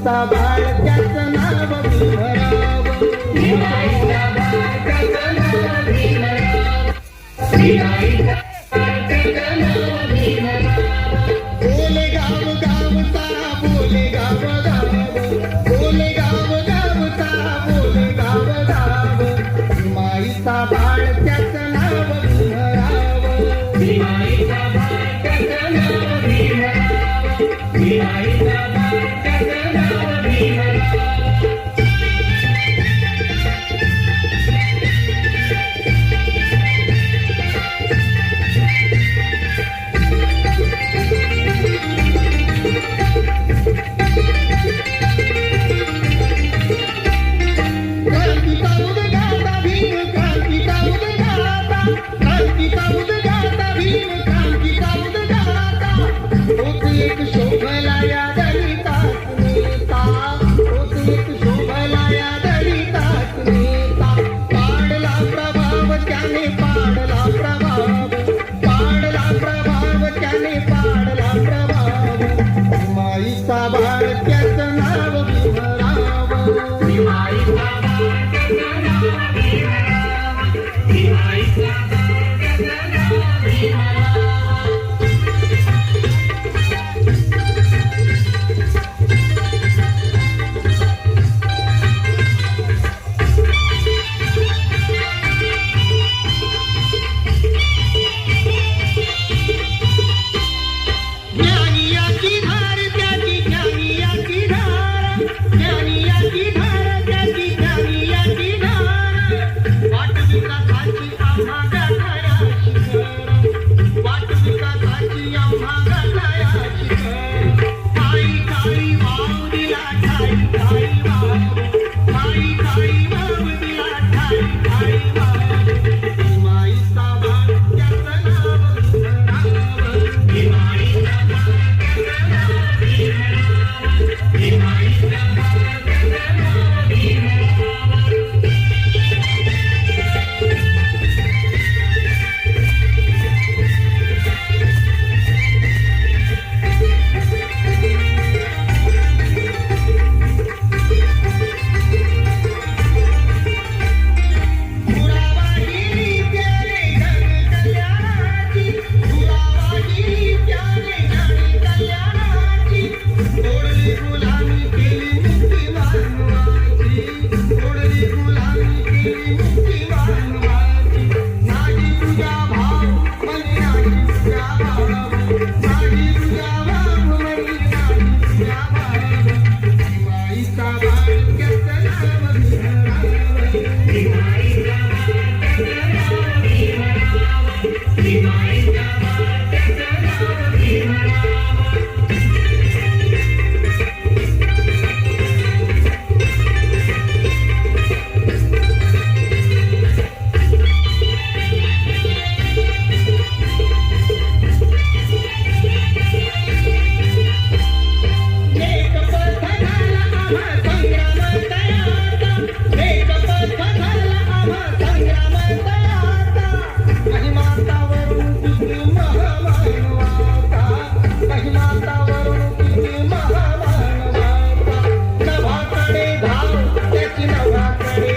माईचा बाळ त्याचं नाव भीमराव माईचा बाळ त्याचं नाव भीमराव माईचा बाळ त्याचं नाव भीमराव बोले गाव गावचा बोले गाव गाव बोले गाव गावचा बोले गाव गाव माईचा बाळ त्याचं नाव भीमराव माईचा बाळ त्याचं नाव भीमराव माईचा बाळ त्याचं नाव भीमराव माईचा बाळ त्याचं नाव भीमराव माईचा बाळ त्याचं नाव भीमराव माईचा बाळ त्याचं नाव भीमराव नभाकडे